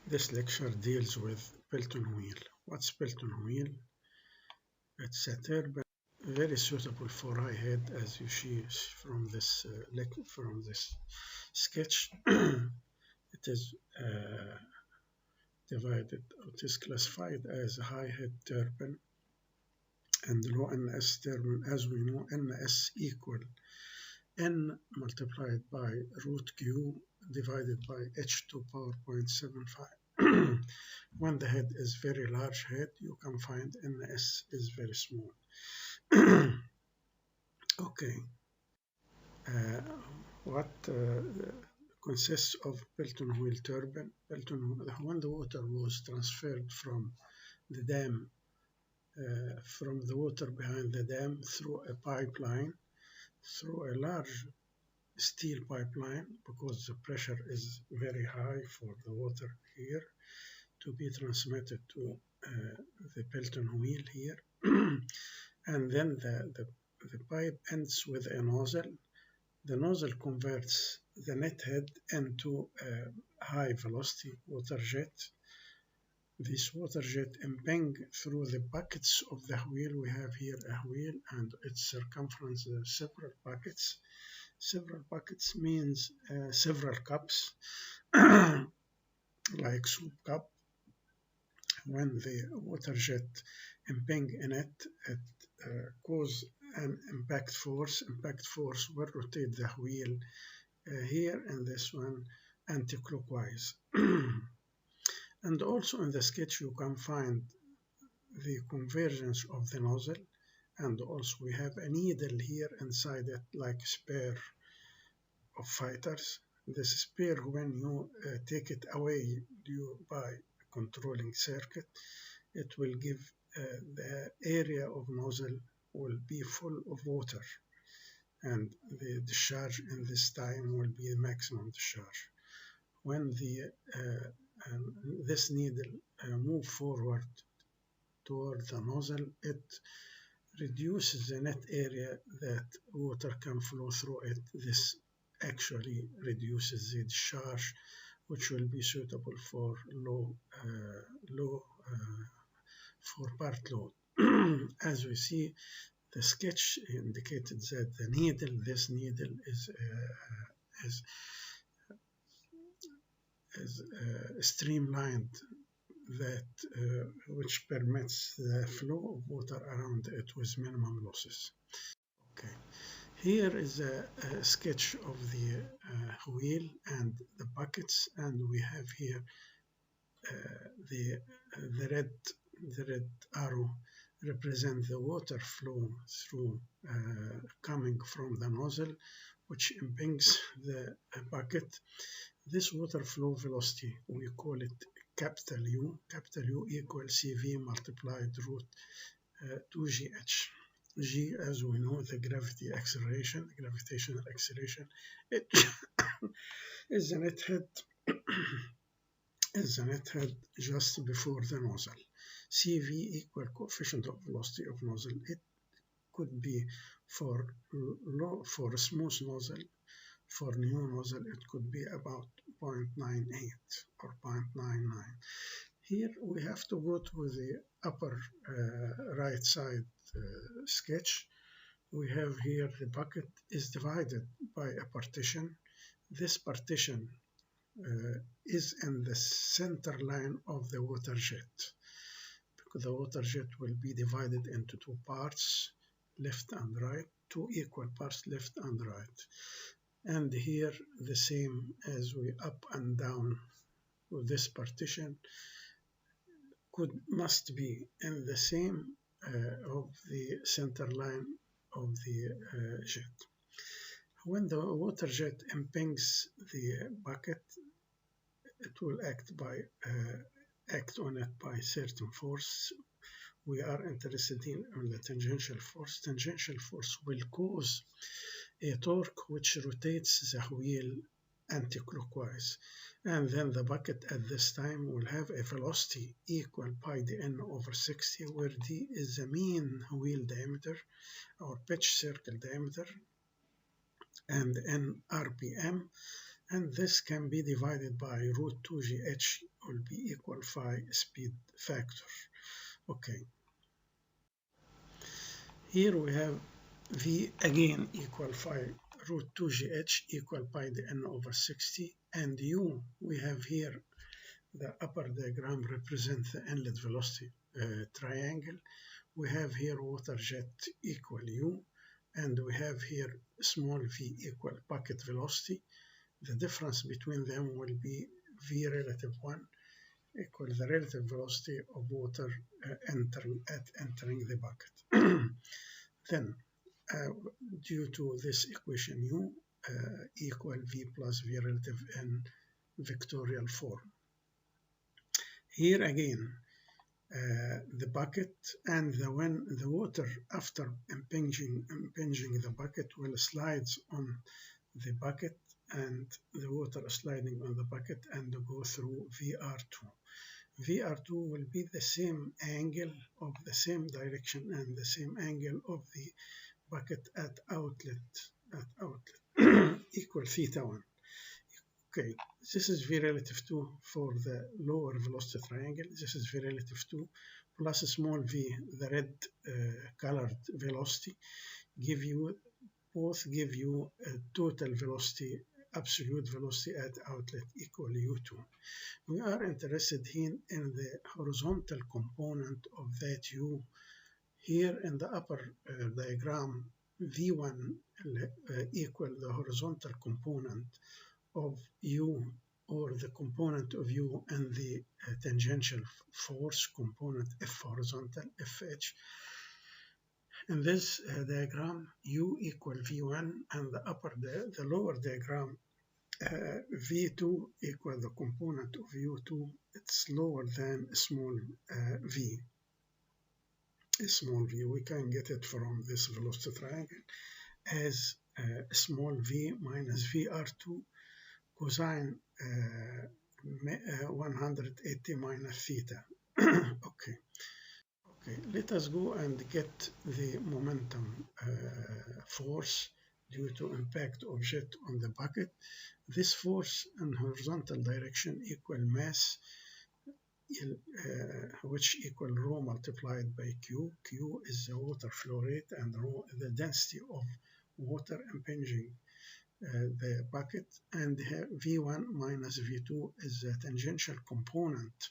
This lecture deals with Pelton wheel. What's Pelton wheel? It's a turbine very suitable for high head, as you see from this sketch. It is it is classified as a high head turbine and low NS turbine. As we know, NS equal N multiplied by root Q divided by H to power 0.75. When the head is very large head, you can find NS is very small. Okay. What consists of Pelton wheel turbine? When the water was transferred from the dam, from the water behind the dam through a pipeline, through a large steel pipeline, because the pressure is very high for the water here, to be transmitted to the Pelton wheel here. And then the pipe ends with a nozzle. The nozzle converts the net head into a high velocity water jet. This water jet imping through the buckets of the wheel. We have here a wheel and its circumference, several buckets. Several buckets means several cups, like soup cup. When the water jet imping in it, it causes an impact force. Impact force will rotate the wheel here and this one anti-clockwise. And also in the sketch you can find the convergence of the nozzle, and also we have a needle here inside it like a spare of fighters. This spare, when you take it away by controlling circuit, it will give the area of nozzle will be full of water, and the discharge in this time will be the maximum discharge. When this needle move forward toward the nozzle, it reduces the net area that water can flow through it. This actually reduces the discharge, which will be suitable for for part load. As we see, the sketch indicated that the needle, this needle is streamlined, that which permits the flow of water around it with minimum losses. Okay. Here is a sketch of the wheel and the buckets, and we have here the red arrow represent the water flow through coming from the nozzle, which impinges the bucket. This water flow velocity, we call it capital U. Capital U equals CV multiplied root 2GH. G, as we know, the gravitational acceleration. It is the net head just before the nozzle. CV equal coefficient of velocity of nozzle. It could be for a smooth nozzle. For new nozzle, it could be about 0.98 or 0.99. Here we have to go to the upper right side sketch. We have here the bucket is divided by a partition. This partition is in the center line of the water jet, because the water jet will be divided into two parts, left and right, two equal parts, left and right. And here the same as we up and down with this partition must be in the same of the center line of the jet. When the water jet impinges the bucket, it will act on it by certain force. We are interested in the tangential force. Tangential force will cause a torque which rotates the wheel anti-clockwise, and then the bucket at this time will have a velocity equal pi dn over 60, where d is the mean wheel diameter or pitch circle diameter, and n RPM, and this can be divided by root 2GH, will be equal phi speed factor. Okay. Here we have V again equal phi root 2gh equal pi dn over 60, and U we have here the upper diagram represents the inlet velocity triangle. We have here water jet equal U, and we have here small v equal bucket velocity. The difference between them will be v relative 1 equal the relative velocity of water entering the bucket. Then, due to this equation U equal v plus v relative in vectorial form. Here again, the bucket and the water after impinging the bucket will slide on the bucket, and the water sliding on the bucket and go through VR2. VR2 will be the same angle of the same direction and the same angle of the bucket at outlet equal theta 1. Okay, this is V relative 2 for the lower velocity triangle. This is V relative 2 plus small v, the red colored velocity, both give you a total velocity, absolute velocity at outlet equal U2. We are interested here in the horizontal component of that U. Here in the upper diagram, V1 equal the horizontal component of U, or the component of U and the tangential force component F horizontal, FH. In this diagram, U equal V1, and the lower diagram, V2 equal the component of U2. It's lower than small v. Small v, we can get it from this velocity triangle as small v minus VR2 cosine 180 minus theta. Okay, let us go and get the momentum force due to impact object on the bucket. This force in horizontal direction equal mass, which equal rho multiplied by Q. Q is the water flow rate, and rho the density of water impinging the bucket, and V1 minus V2 is the tangential component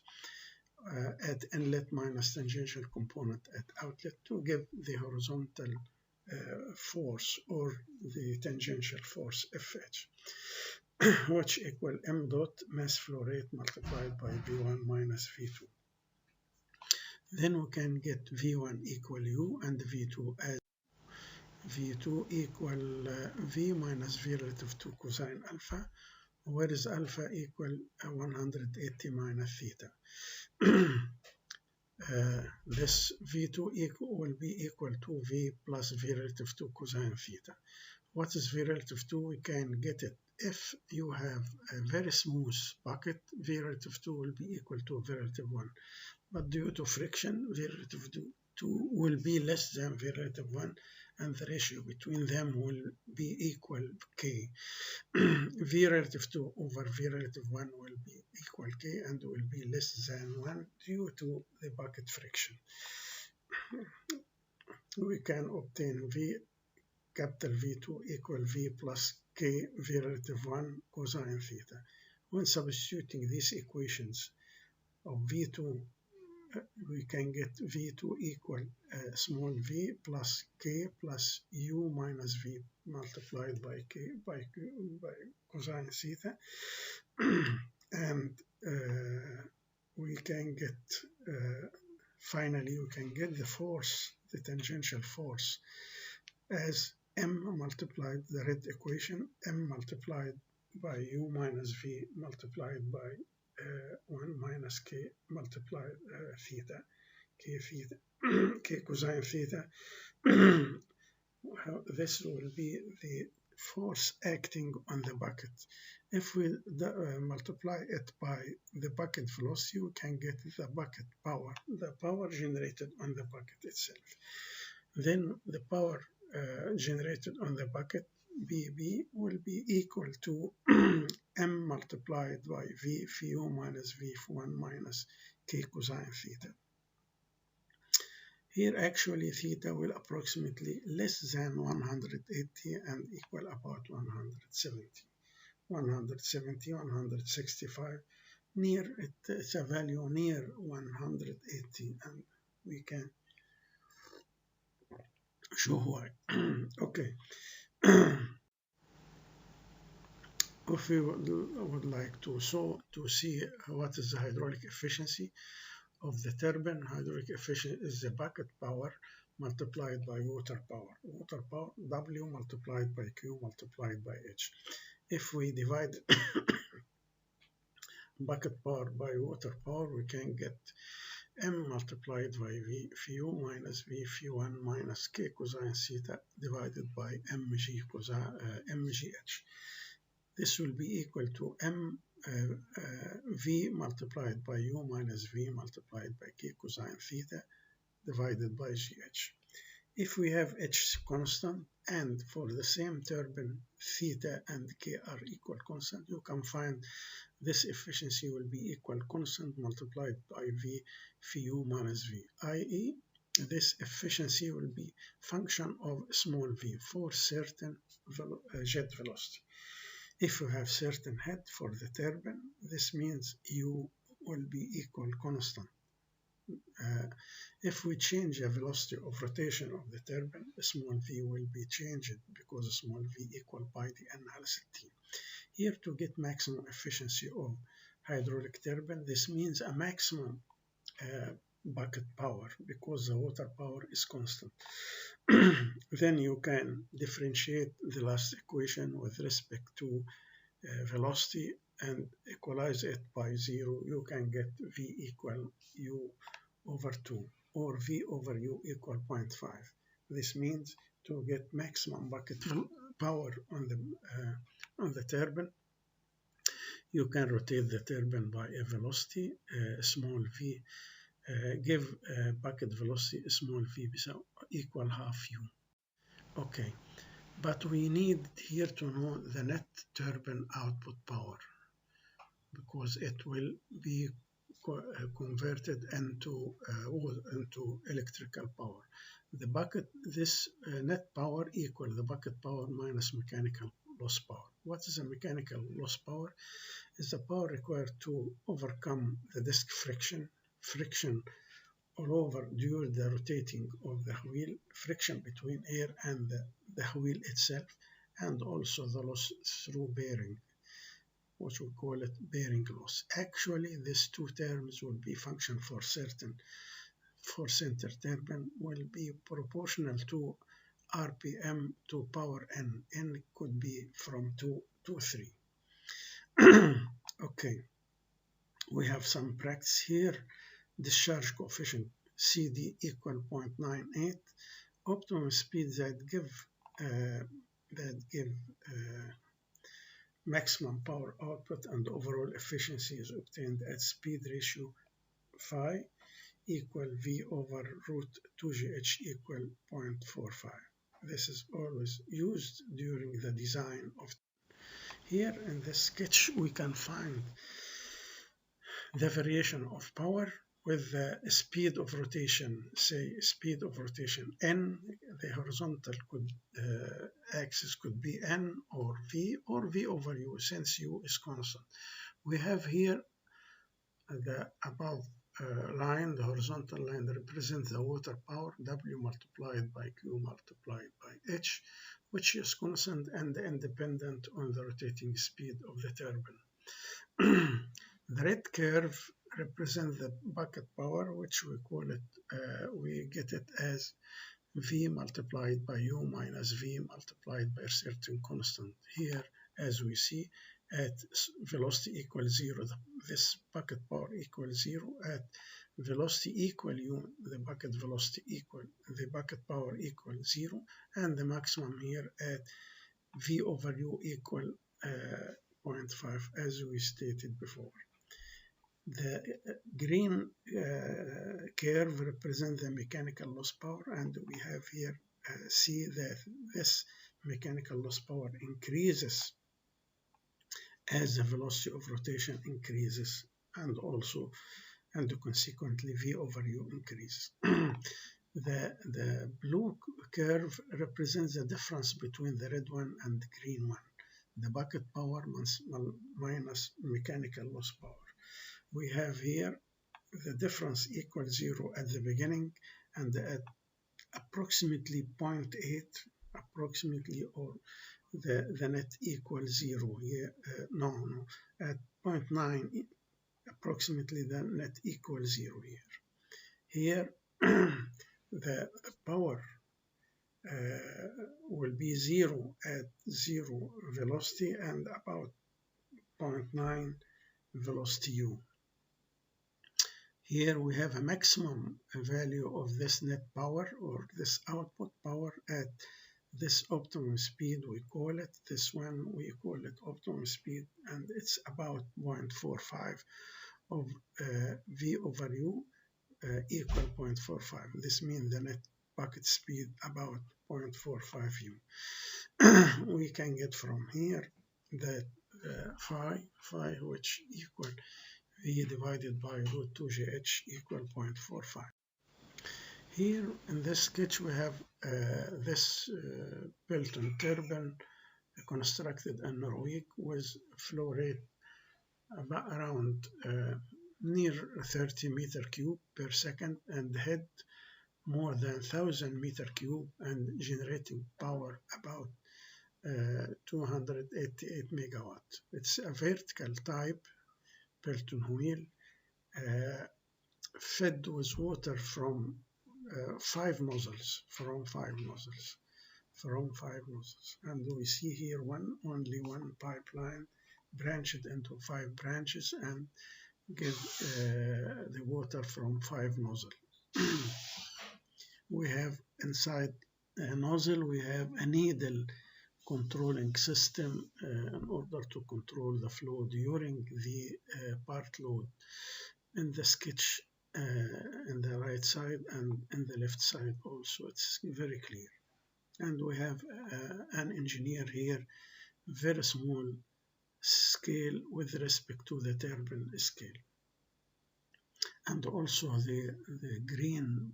at inlet minus tangential component at outlet to give the horizontal force or the tangential force FH, which equal m dot mass flow rate multiplied by V1 minus V2. Then we can get V1 equal U and V2 as V2 equal V minus V relative to cosine alpha, where is alpha equal 180 minus theta. This V2 will be equal to V plus V relative to cosine theta. What is V relative to? We can get it if you have a very smooth bucket. V relative 2 will be equal to V relative 1. But due to friction, V relative 2 will be less than V relative 1, and the ratio between them will be equal K. V relative 2 over V relative 1 will be equal K and will be less than 1 due to the bucket friction. We can obtain V capital V2 equal V plus K V relative 1 cosine theta. When substituting these equations of V2, we can get V2 equal small v plus k plus u minus v multiplied by k by cosine theta, and we can get finally we can get the force, the tangential force, as m multiplied the red equation, m multiplied by u minus v multiplied by 1 minus k multiplied theta, k cosine theta. This will be the force acting on the bucket. If we multiply it by the bucket velocity, we can get the bucket power, the power generated on the bucket itself. Then the power generated on the bucket BB will be equal to M multiplied by V phi minus V1 minus K cosine theta. Here actually theta will approximately less than 180 and equal about 170. 170, 165, near it's a value near 180, and we can show why. Okay. If we would like to see what is the hydraulic efficiency of the turbine, hydraulic efficiency is the bucket power multiplied by water power. Water power W multiplied by Q multiplied by H. If we divide bucket power by water power, we can get M multiplied by V phi minus V phi1 minus K cosine theta divided by mgh. This will be equal to V multiplied by U minus V multiplied by K cosine theta divided by GH. If we have H constant and for the same turbine theta and K are equal constant, you can find this efficiency will be equal constant multiplied by V phi U minus V, i.e. this efficiency will be function of small v for certain jet velocity. If you have certain head for the turbine, this means U will be equal constant. If we change the velocity of rotation of the turbine, small v will be changed because small v equal pi d n Halsey t. Here to get maximum efficiency of hydraulic turbine, this means a maximum bucket power because the water power is constant. Then you can differentiate the last equation with respect to velocity and equalize it by 0. You can get V equal U over 2 or V over U equal 0.5. This means to get maximum bucket power on the turbine, you can rotate the turbine by a velocity small v, give bucket velocity small v equal half U. Okay, but we need here to know the net turbine output power because it will be converted into electrical power. The bucket, this net power equal the bucket power minus mechanical loss power. What is a mechanical loss power? Is the power required to overcome the disk friction all over during the rotating of the wheel, friction between air and the wheel itself, and also the loss through bearing, which we call it bearing loss. Actually, these two terms will be function for certain for center turbine will be proportional to RPM to power n. N could be from 2 to 3. Okay, we have some practice here. Discharge coefficient CD equal 0.98. Optimum speed that give maximum power output and overall efficiency is obtained at speed ratio phi equal V over root 2GH equal 0.45. This is always used during the design of. Here in this sketch we can find the variation of power with the speed of rotation, say speed of rotation n, the horizontal axis could be n or V over U since U is constant. We have here the above line, the horizontal line represents the water power W multiplied by Q multiplied by H, which is constant and independent on the rotating speed of the turbine. The red curve represents the bucket power, which we call it, we get it as V multiplied by U minus V multiplied by a certain constant. Here, as we see, at velocity equals 0, this bucket power equals 0. At velocity equal U, the bucket velocity equal, the bucket power equals 0, and the maximum here at V over U equal 0.5, as we stated before. The green curve represents the mechanical loss power, and we have here see that this mechanical loss power increases as the velocity of rotation increases, and consequently V over U increases. The blue curve represents the difference between the red one and the green one, the bucket power minus mechanical loss power. We have here the difference equals 0 at the beginning, and at approximately 0.8, or the net equals 0 here. At 0.9, approximately the net equals 0 here. Here, the power will be 0 at 0 velocity and about 0.9 velocity U. Here we have a maximum value of this net power, or this output power, at this optimum speed. We call it, this one we call it optimum speed, and it's about 0.45 of V over U equal 0.45. This means the net bucket speed about 0.45 U. We can get from here that phi, which equal V divided by root 2GH equal 0.45. Here in this sketch we have this Pelton turbine constructed in Norway with flow rate around near 30 meter cube per second and head more than 1,000 meter cube and generating power about 288 megawatt. It's a vertical type Pelton wheel fed with water from 5 nozzles, and we see here only one pipeline branched into 5 branches and give the water from 5 nozzles. We have inside a nozzle, we have a needle controlling system in order to control the flow during the part load. In the sketch in the right side and in the left side also, it's very clear. And we have an engineer here, very small scale with respect to the turbine scale. And also the green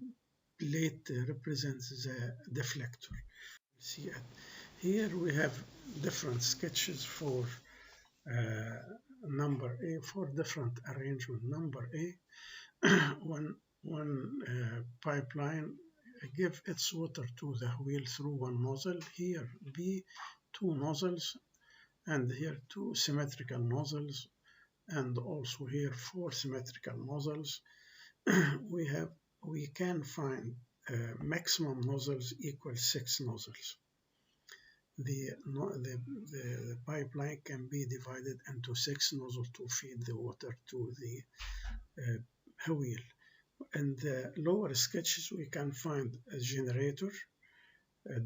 plate represents the deflector. See it. Here we have different sketches for number A, for different arrangement. Number A, one pipeline give its water to the wheel through one nozzle. Here B, 2 nozzles, and here 2 symmetrical nozzles, and also here 4 symmetrical nozzles. We can find maximum nozzles equal 6 nozzles. The pipeline can be divided into 6 nozzles to feed the water to the wheel. In the lower sketches, we can find a generator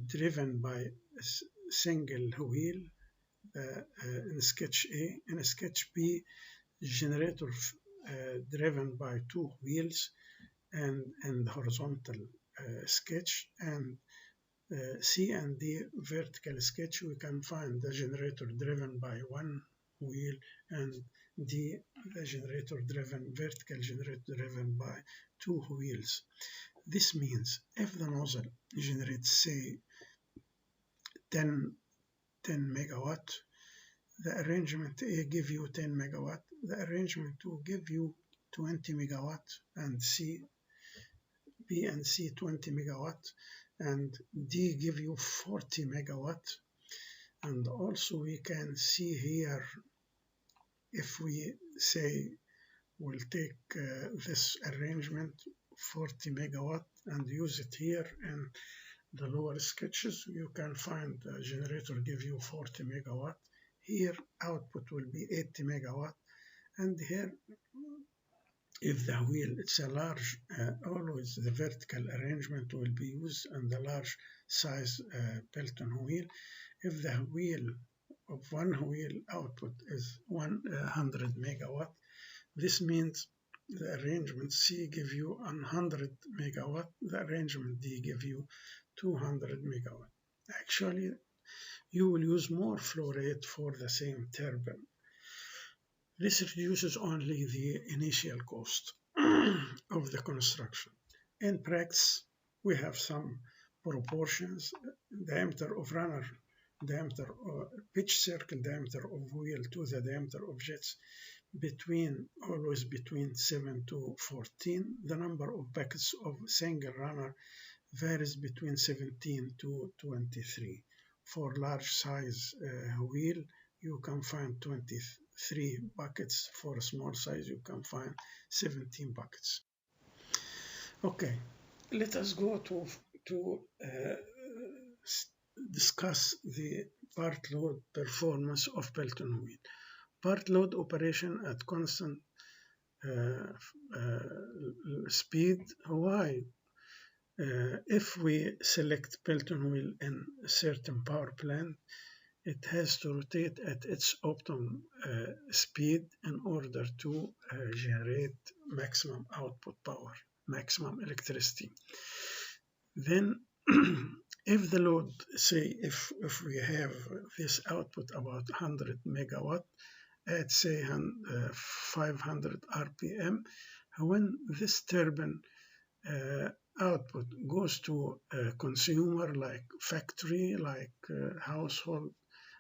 driven by a single wheel in sketch A. In sketch B, generator driven by 2 wheels, and in the horizontal sketch, and C and D vertical sketch, we can find the generator driven by 1 wheel, and D, the vertical generator driven by 2 wheels. This means if the nozzle generates, say, 10 megawatt, the arrangement A give you 10 megawatt, the arrangement 2 give you 20 megawatt, and B and C 20 megawatt, and D give you 40 megawatt. And also we can see here, if we say we'll take this arrangement 40 megawatt and use it here in the lower sketches, you can find the generator give you 40 megawatt. Here output will be 80 megawatt, and here if the wheel, it's a large, always the vertical arrangement will be used on the large size Pelton wheel. If the wheel of one wheel output is 100 megawatt, this means the arrangement C give you 100 megawatt, the arrangement D give you 200 megawatt. Actually, you will use more flow rate for the same turbine. This reduces only the initial cost of the construction. In practice, we have some proportions: diameter of runner, diameter or pitch circle diameter of wheel to the diameter of jets, always between 7 to 14. The number of buckets of single runner varies between 17 to 23. For large size wheel, you can find 23 buckets. For a small size, you can find 17 buckets. Okay, let us go to discuss the part load performance of Pelton wheel. Part load operation at constant speed. Why? If we select Pelton wheel in a certain power plant, it has to rotate at its optimum speed in order to generate maximum output power, maximum electricity. Then if the load, say if we have this output about 100 megawatt at say 500 RPM, when this turbine output goes to a consumer like factory, like household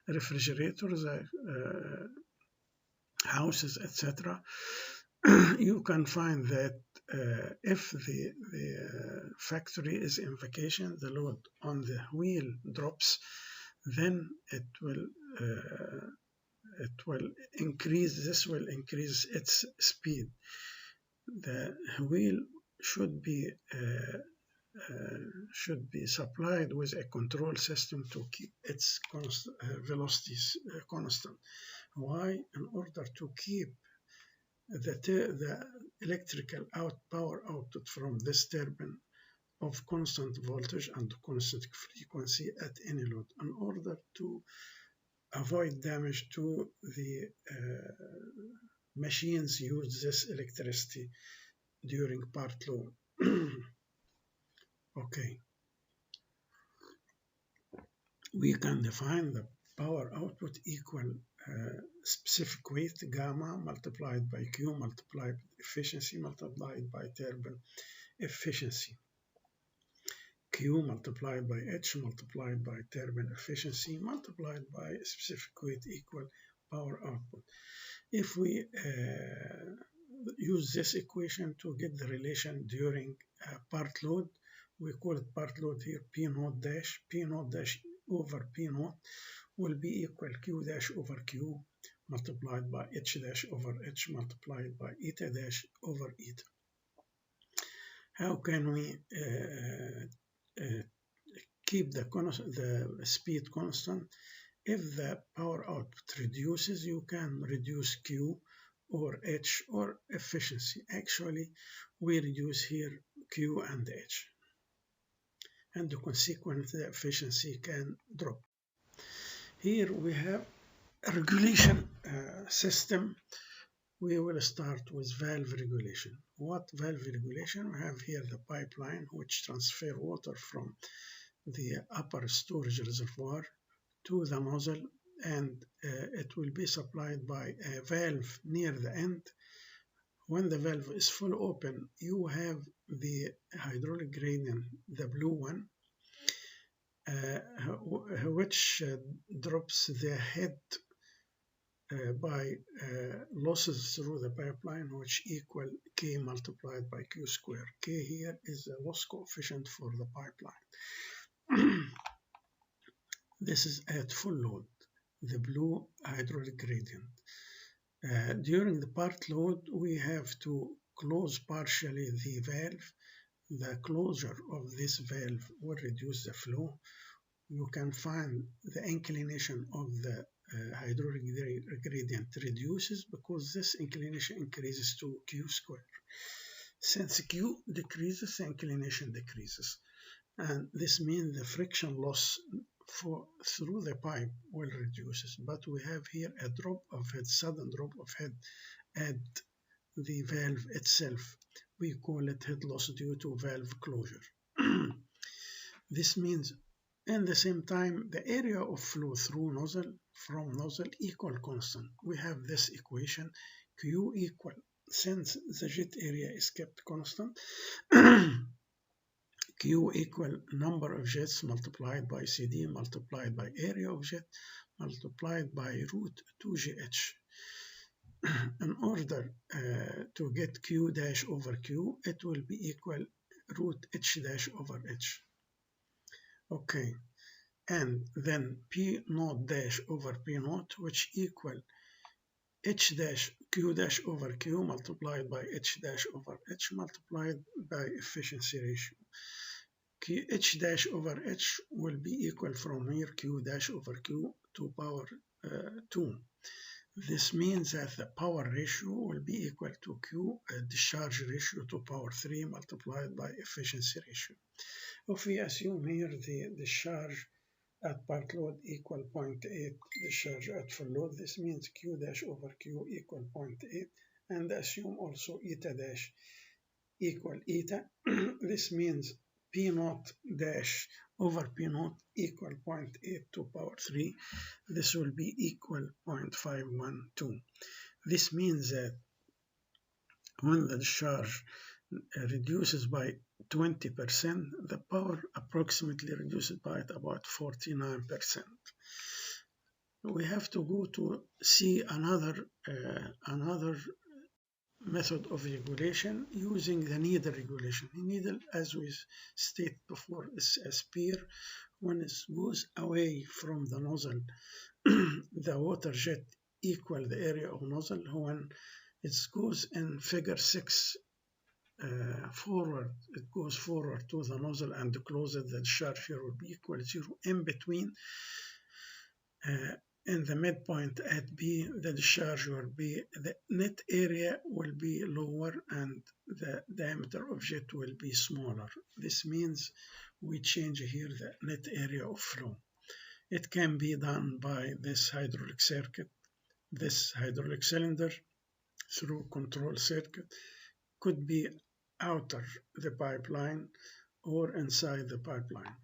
refrigerators, houses, etc., you can find that if the factory is in vacation, the load on the wheel drops, then it will increase. This will increase its speed. The wheel should be supplied with a control system to keep its velocities constant. Why? In order to keep the electrical power output from this turbine of constant voltage and constant frequency at any load, in order to avoid damage to the machines use this electricity during part load. Okay, we can define the power output equal specific weight gamma multiplied by Q multiplied by efficiency multiplied by turbine efficiency. Q multiplied by H multiplied by turbine efficiency multiplied by specific weight equal power output. If we use this equation to get the relation during part load, we call it part load here P naught dash. P naught dash over P naught will be equal Q dash over Q multiplied by H dash over H multiplied by eta dash over eta. How can we keep the speed constant? If the power output reduces, you can reduce Q or H or efficiency. Actually, we reduce here Q and H, and consequently the efficiency can drop. Here we have a regulation system. We will start with valve regulation. What valve regulation? We have here the pipeline which transfer water from the upper storage reservoir to the nozzle, and it will be supplied by a valve near the end. When the valve is full open, you have the hydraulic gradient, the blue one, which drops the head by losses through the pipeline, which equal K multiplied by Q square. K here is the loss coefficient for the pipeline. This is at full load, the blue hydraulic gradient. During the part load, we have to close partially the valve. The closure of this valve will reduce the flow. You can find the inclination of the hydraulic gradient reduces because this inclination increases to Q square. Since Q decreases, the inclination decreases. And this means the friction loss through the pipe will reduce. But we have here a drop of head, sudden drop of head at the valve itself. We call it head loss due to valve closure. This means In the same time, the area of flow through nozzle from nozzle equal constant. We have this equation, Q equal, since the jet area is kept constant, Q equal number of jets multiplied by CD multiplied by area of jet multiplied by root 2GH. In order to get Q dash over Q, it will be equal root H dash over H. Okay, and then P naught dash over P naught, which equal H dash Q dash over Q multiplied by H dash over H multiplied by efficiency ratio. H dash over H will be equal from here Q dash over Q to power 2. This means that the power ratio will be equal to Q discharge ratio to power 3 multiplied by efficiency ratio. If we assume here the discharge at part load equal 0.8 discharge at full load, this means Q dash over Q equal 0.8, and assume also eta dash equal eta. This means P naught dash over P naught equal 0.8 to power 3. This will be equal 0.512. This means that when the discharge reduces by 20%, the power approximately reduces by about 49%. We have to go to see another method of regulation using the needle regulation. The needle, as we stated before, is a spear. When it goes away from the nozzle, the water jet equal the area of nozzle. When it goes in figure 6 forward, it goes forward to the nozzle and closes, the discharge here will be equal to 0. In between, in the midpoint at B, the discharge will be, the net area will be lower and the diameter of jet will be smaller. This means we change here the net area of flow. It can be done by this hydraulic circuit, this hydraulic cylinder through control circuit, could be outer the pipeline or inside the pipeline.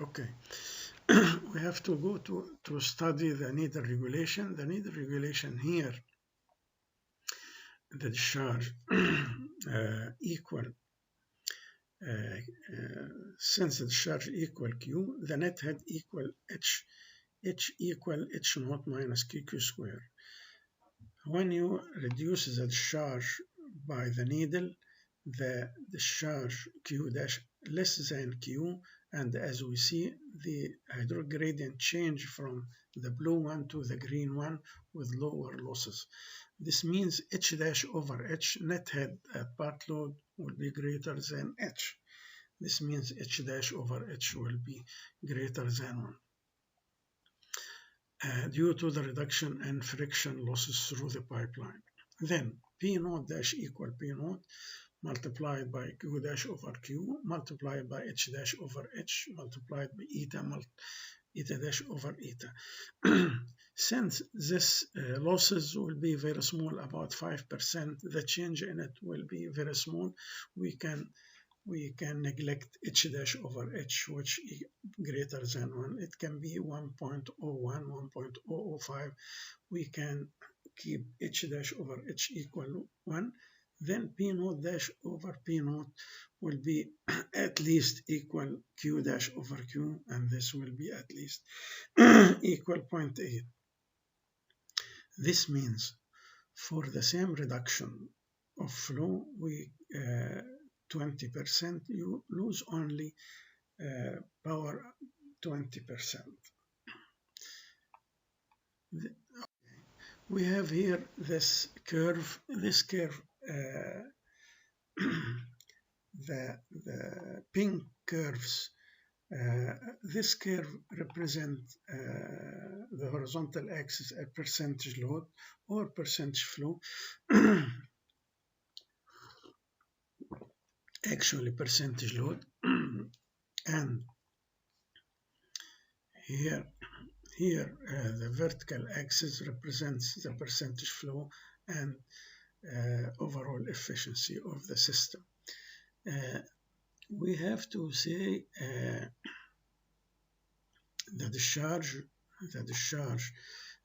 Okay. We have to go to study the needle regulation. The needle regulation here, the discharge equal, since the discharge equal Q, the net head equal H, H equal H naught minus QQ square. When you reduce the discharge by the needle, the discharge Q dash less than Q, and as we see, the hydraulic gradient change from the blue one to the green one with lower losses. This means H dash over H net head at part load will be greater than H. This means H dash over H will be greater than 1 due to the reduction in friction losses through the pipeline. Then P naught dash equal P naught multiplied by Q dash over Q multiplied by H dash over H multiplied by eta dash over eta. Since this losses will be very small, about 5%, the change in it will be very small, we can neglect H dash over H, which is greater than 1. It can be 1.01, 1.005. We can keep H dash over H equal 1. Then P naught dash over P naught will be at least equal Q dash over Q, and this will be at least equal 0.8. This means for the same reduction of flow, we 20%, you lose only power 20%. We have here this curve. This curve, the pink curves, this curve represents the horizontal axis a percentage load or percentage flow. Actually percentage load, and here the vertical axis represents the percentage flow and overall efficiency of the system. we have to say the discharge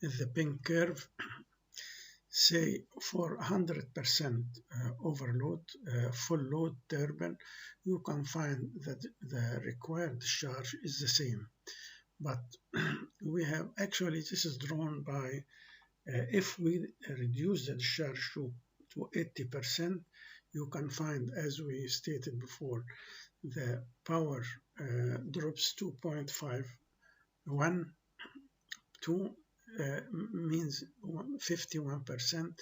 is the pink curve. Say for 100% overload, full load turbine, you can find that the required discharge is the same. But we have actually, this is drawn by, if we reduce the discharge to 80%, you can find, as we stated before, the power drops 2.51, 2 means 51%,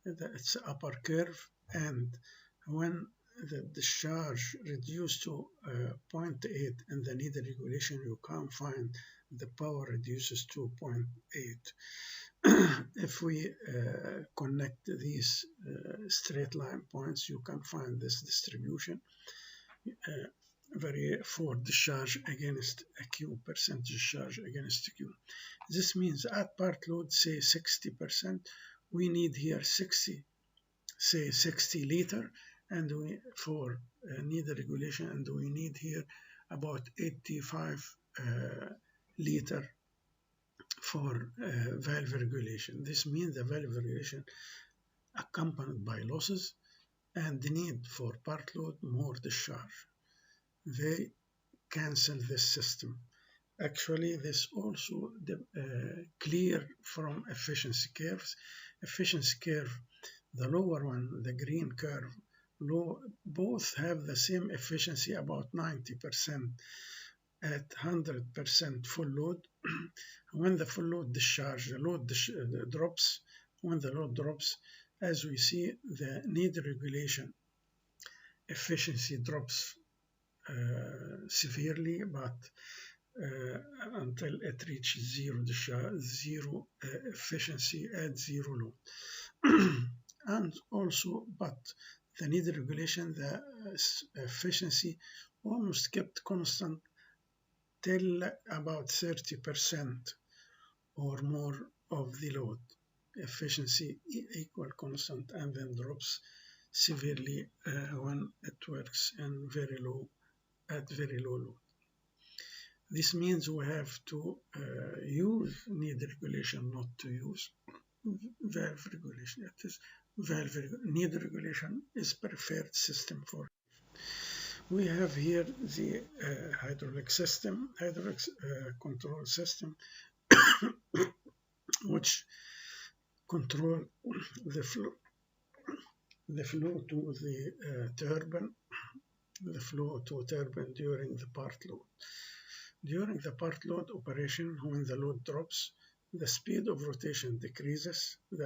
that's upper curve, and when the discharge reduced to 0.8 in the needle regulation, you can find the power reduces to 0.8. If we connect these straight line points, you can find this distribution for discharge against a Q, percentage discharge against Q. This means at part load, say 60%, we need here 60 liter, and for needle regulation, and we need here about 85 liter for valve regulation. This means the valve regulation accompanied by losses and the need for part load more discharge. They cancel this system. Actually, this also clear from efficiency curves. Efficiency curve, the lower one, the green curve, both have the same efficiency, about 90% at 100% full load. When the full load discharge, the load drops. When the load drops, as we see, the needle regulation efficiency drops severely, but until it reaches zero efficiency at zero load. And also, but the needle regulation, the efficiency almost kept constant till about 30% or more of the load. Efficiency equal constant, and then drops severely when it works in at very low load. This means we have to use needle regulation, not to use valve regulation. It is needle regulation is preferred system for. We have here the hydraulic control system, which control the flow to the turbine, during the part load. During the part load operation, when the load drops, the speed of rotation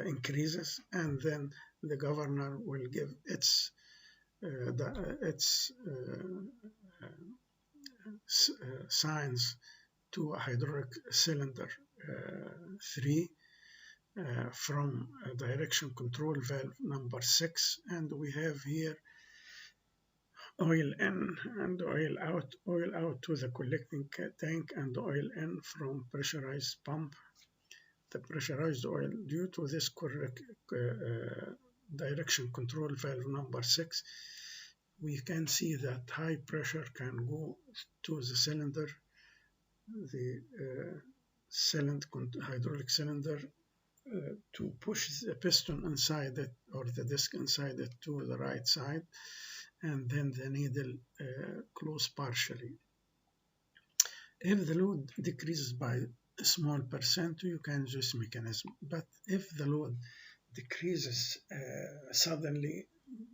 increases, and then the governor will give its signs to a hydraulic cylinder 3 from direction control valve number 6, and we have here oil in and oil out to the collecting tank, and oil in from pressurized pump. The pressurized oil, due to this correct direction control valve number 6, we can see that high pressure can go to the cylinder, the hydraulic cylinder, to push the piston inside it, or the disc inside it, to the right side, and then the needle close partially. If the load decreases by a small percent, you can use this mechanism. But if the load decreases suddenly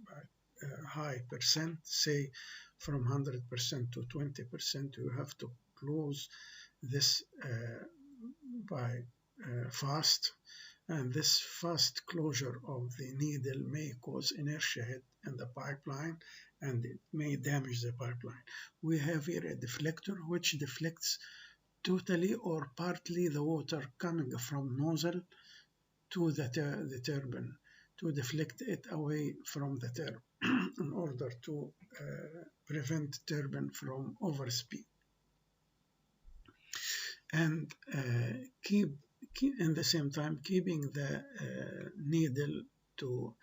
by a high percent, say from 100% to 20%, you have to close this by fast. And this fast closure of the needle may cause inertia hit in the pipeline, and it may damage the pipeline. We have here a deflector which deflects totally or partly the water coming from nozzle to the turbine, to deflect it away from the turbine in order to prevent turbine from overspeed. And keep in the same time keeping the needle to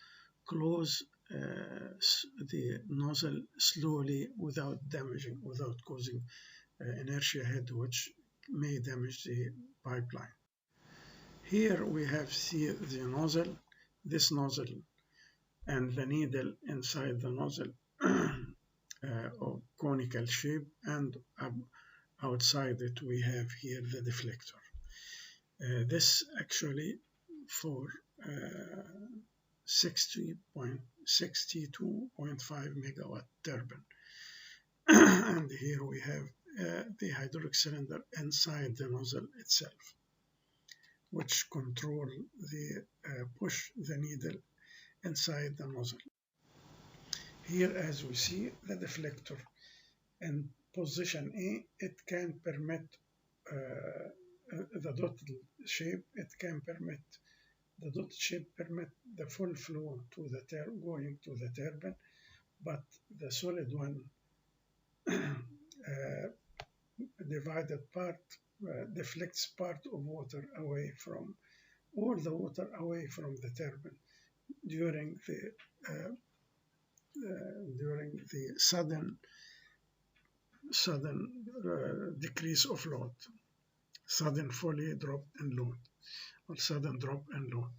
close the nozzle slowly without damaging, without causing inertia head, which may damage the pipeline. Here we have the nozzle, this nozzle, and the needle inside the nozzle of conical shape, and outside it we have here the deflector. This actually for 62.5 megawatt turbine. And here we have the hydraulic cylinder inside the nozzle itself, which control the push the needle inside the nozzle. Here, as we see, the deflector in position A, it can permit the dotted shape. It can permit the dotted shape permit the full flow to the going to the turbine, but the solid one divided part deflects part of water away from, all the water away from the turbine during the sudden decrease of load, sudden fully drop in load, or sudden drop in load.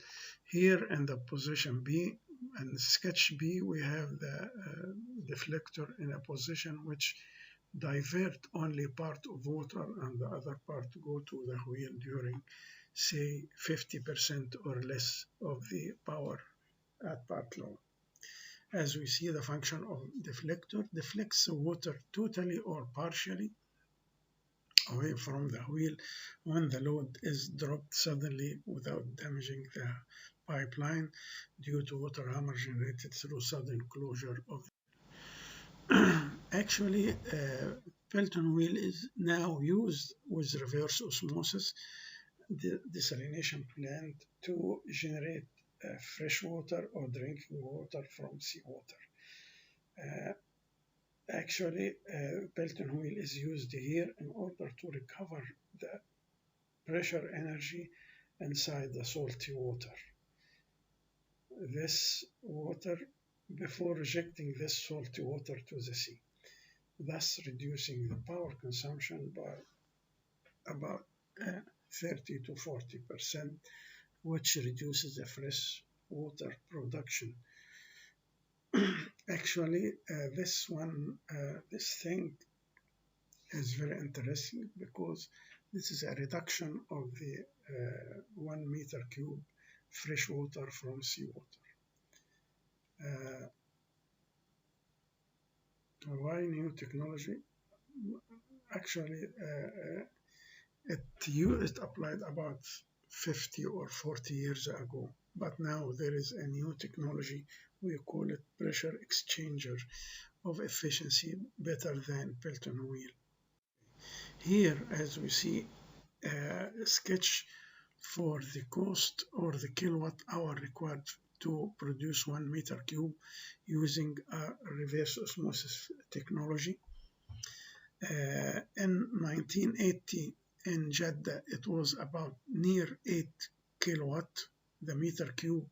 Here in the position B, and sketch B, we have the deflector in a position which divert only part of water and the other part go to the wheel during, say, 50% or less of the power at part load. As we see, the function of deflector deflects the water totally or partially away from the wheel when the load is dropped suddenly without damaging the pipeline due to water hammer generated through sudden closure of Actually, Pelton wheel is now used with reverse osmosis desalination plant to generate fresh water or drinking water from seawater. Actually, Pelton wheel is used here in order to recover the pressure energy inside the salty water. This water before rejecting this salty water to the sea, thus reducing the power consumption by about 30 to 40%, which reduces the fresh water production. Actually, this thing is very interesting because this is a reduction of the 1 meter cube fresh water from seawater. Why new technology? Actually, it applied about 50 or 40 years ago, but now there is a new technology. We call it pressure exchanger of efficiency better than Pelton wheel. Here, as we see, a sketch for the cost or the kilowatt hour required to produce 1 meter cube using a reverse osmosis technology. In 1980 in Jeddah, it was about near 8 kilowatt. The meter cube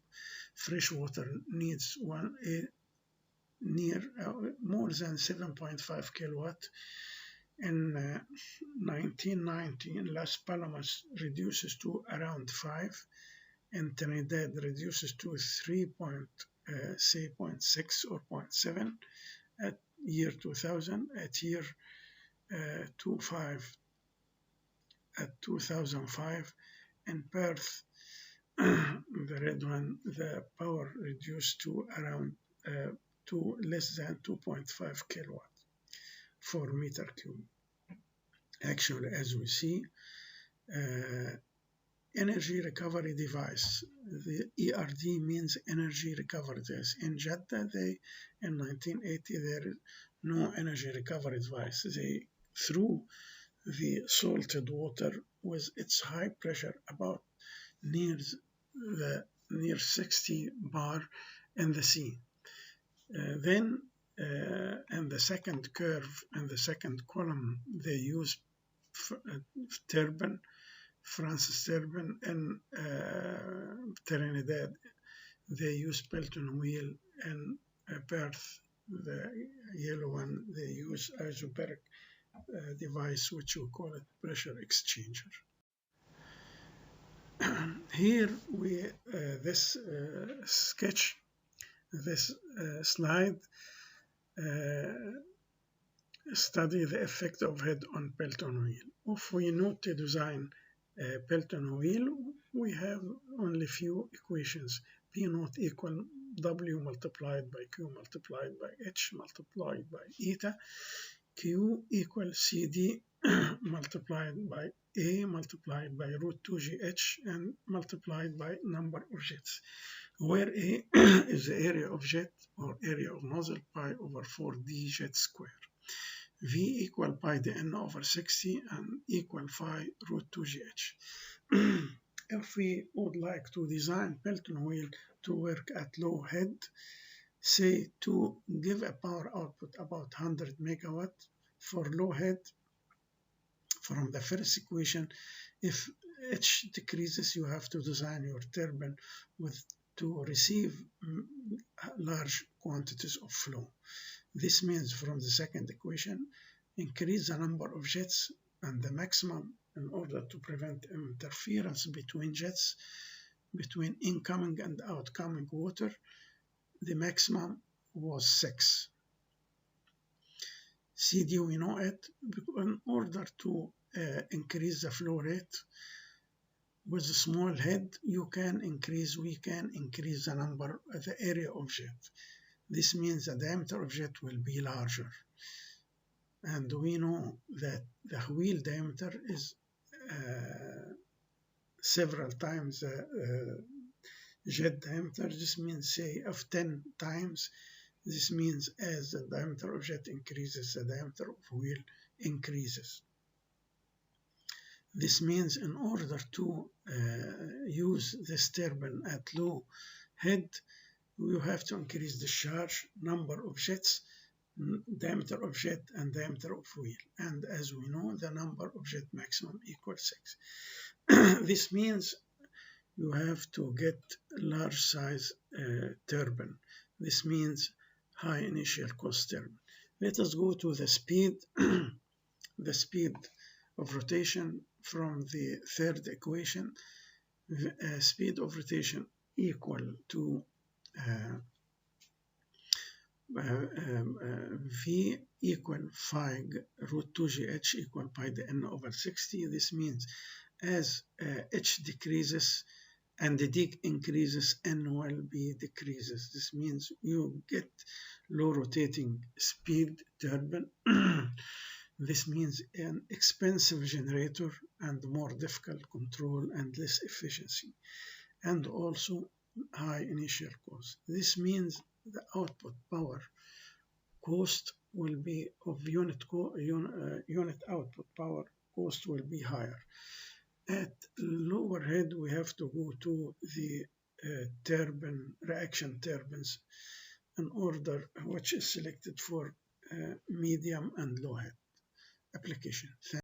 fresh water needs more than 7.5 kilowatt. In 1990, in Las Palmas reduces to around 5. In Trinidad reduces to 3.6 or 0.7 at year 2000. At year 2005, in Perth, the red one, the power reduced to around less than 2.5 kilowatt for meter cube. Actually, as we see, energy recovery device. The ERD means energy recovery device. In Jeddah, in 1980, there is no energy recovery device. They threw the salted water with its high pressure about near 60 bar in the sea. Then in the second curve, in the second column, they use turbine, Francis turbine. In Trinidad, they use Pelton wheel in Perth, the yellow one, they use isobaric device, which we call it pressure exchanger. Here this sketch, this slide, study the effect of head on Pelton wheel. If we know to design a Pelton wheel, we have only few equations. P naught equal W multiplied by Q multiplied by H multiplied by eta. Q equal CD multiplied by A multiplied by root 2GH and multiplied by number of jets, where A is the area of jet or area of nozzle pi over 4D jet square. V equal pi the n over 60 and equal phi root 2GH. If we would like to design Pelton wheel to work at low head, say to give a power output about 100 megawatt for low head, from the first equation, if H decreases, you have to design your turbine to receive large quantities of flow. This means from the second equation, increase the number of jets and the maximum in order to prevent interference between jets, between incoming and outgoing water. The maximum was 6. CD, we know it. In order to increase the flow rate with a small head, we can increase the number, the area of jet. This means the diameter of jet will be larger. And we know that the wheel diameter is several times the jet diameter. This means, say, of 10 times. This means as the diameter of jet increases, the diameter of wheel increases. This means in order to use this turbine at low head, you have to increase the charge, number of jets, diameter of jet, and diameter of wheel. And as we know, the number of jet maximum equals 6. This means you have to get large size turbine. This means high initial cost turbine. Let us go to the speed, the speed of rotation from the third equation. Speed of rotation equal to V equal phi root 2GH equal pi the n over 60. This means as H decreases and the dig increases, N will be decreases. This means you get low rotating speed turbine. This means an expensive generator and more difficult control and less efficiency, and also high initial cost. This means the output power cost will be of unit output power cost will be higher. At lower head, we have to go to the turbine, reaction turbines, in order which is selected for medium and low head application.